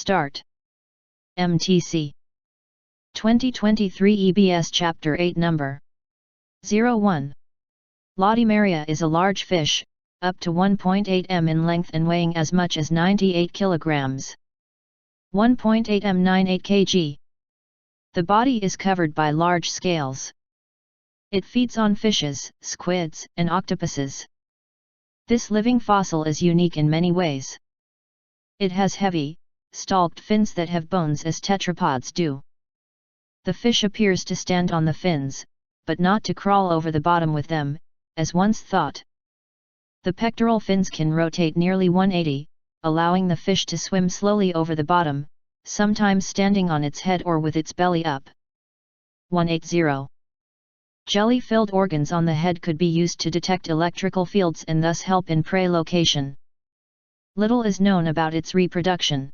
Start. MTC 2023 EBS Chapter 8 Number 01. Latimeria is a large fish, up to 1.8 m in length and weighing as much as 98 kilograms. 1.8 m 98 kg. The body is covered by large scales. It feeds on fishes, squids, and octopuses. This living fossil is unique in many ways. It has heavy, stalked fins that have bones as tetrapods do. The fish appears to stand on the fins, but not to crawl over the bottom with them, as once thought. The pectoral fins can rotate nearly 180, allowing the fish to swim slowly over the bottom, sometimes standing on its head or with its belly up. 180. Jelly-filled organs on the head could be used to detect electrical fields and thus help in prey location. Little is known about its reproduction.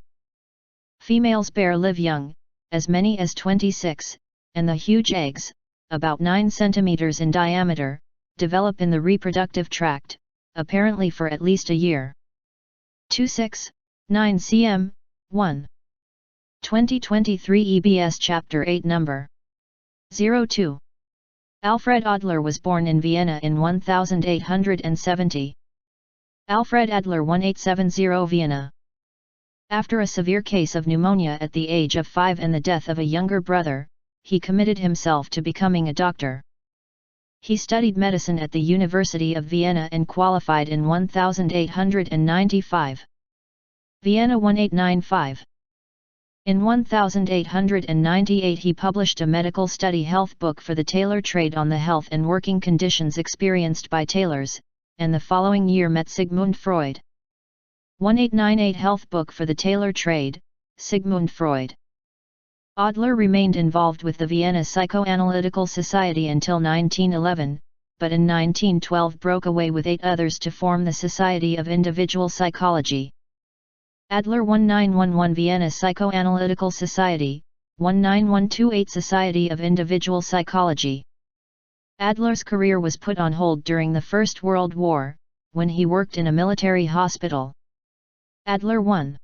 Females live young, as many as 26, and the huge eggs, about 9 cm in diameter, develop in the reproductive tract, apparently for at least a year. 26, 9 cm, 1. 2023 EBS Chapter 8 Number 02. Alfred Adler was born in Vienna in 1870. Alfred Adler 1870 Vienna. After a severe case of pneumonia at the age of 5 and the death of a younger brother, he committed himself to becoming a doctor. He studied medicine at the University of Vienna and qualified in 1895. Vienna 1895. In 1898 he published a medical study health book for the tailor trade on the health and working conditions experienced by tailors, and the following year met Sigmund Freud. 1898 Health Book for the Tailor Trade, Sigmund Freud. Adler remained involved with the Vienna Psychoanalytical Society until 1911, but in 1912 broke away with 8 others to form the Society of Individual Psychology. Adler 1911 Vienna Psychoanalytical Society, 19128 Society of Individual Psychology. Adler's career was put on hold during the First World War, when he worked in a military hospital. Adler 1.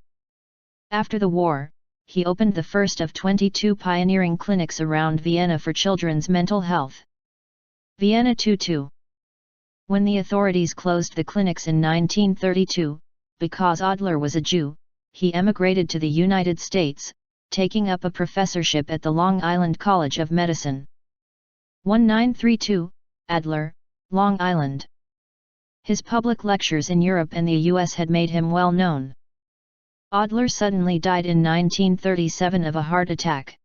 After the war, he opened the first of 22 pioneering clinics around Vienna for children's mental health. Vienna 22. When the authorities closed the clinics in 1932, because Adler was a Jew, he emigrated to the United States, taking up a professorship at the Long Island College of Medicine. 1932, Adler, Long Island. His public lectures in Europe and the US had made him well known. Adler suddenly died in 1937 of a heart attack.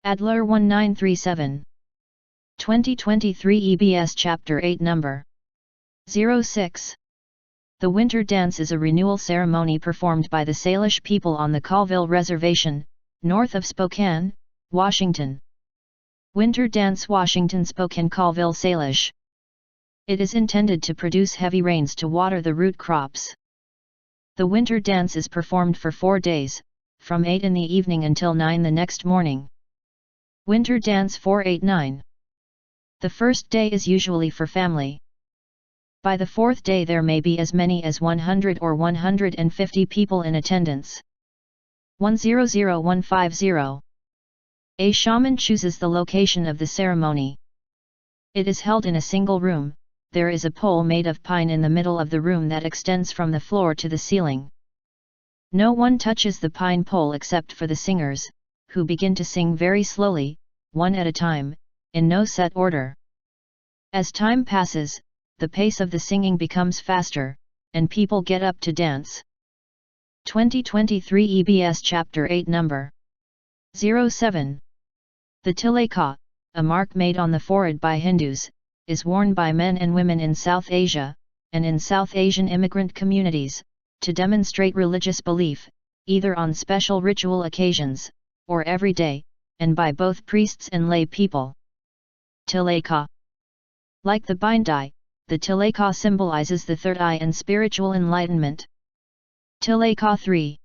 Adler 1937. 2023 EBS Chapter 8 Number 06. The Winter Dance is a renewal ceremony performed by the Salish people on the Colville Reservation, north of Spokane, Washington. Winter Dance Washington Spokane Colville Salish. It is intended to produce heavy rains to water the root crops. The winter dance is performed for 4 days, from 8 in the evening until 9 the next morning. Winter Dance 489. The first day is usually for family. By the 4th day there may be as many as 100 or 150 people in attendance. 100150. A shaman chooses the location of the ceremony. It is held in a single room. There is a pole made of pine in the middle of the room that extends from the floor to the ceiling. No one touches the pine pole except for the singers, who begin to sing very slowly, one at a time, in no set order. As time passes, the pace of the singing becomes faster, and people get up to dance. 2023 EBS Chapter 8 Number 07. The Tilaka, a mark made on the forehead by Hindus, is worn by men and women in South Asia, and in South Asian immigrant communities, to demonstrate religious belief, either on special ritual occasions, or every day, and by both priests and lay people. Tilaka. Like the bindi, the Tilaka symbolizes the third eye and spiritual enlightenment. Tilaka 3.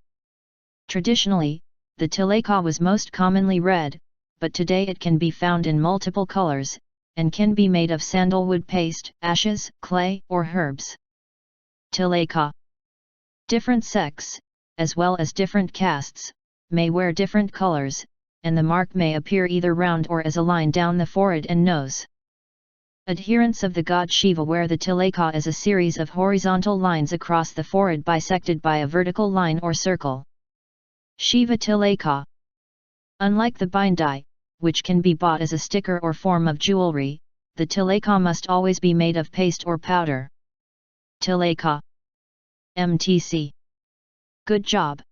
Traditionally, the Tilaka was most commonly red, but today it can be found in multiple colors, and can be made of sandalwood paste, ashes, clay, or herbs. Tilaka. Different sects, as well as different castes, may wear different colors, and the mark may appear either round or as a line down the forehead and nose. Adherents of the god Shiva wear the Tilaka as a series of horizontal lines across the forehead bisected by a vertical line or circle. Shiva Tilaka. Unlike the bindi, which can be bought as a sticker or form of jewelry, the Tilaka must always be made of paste or powder. Tilaka. MTC. Good job.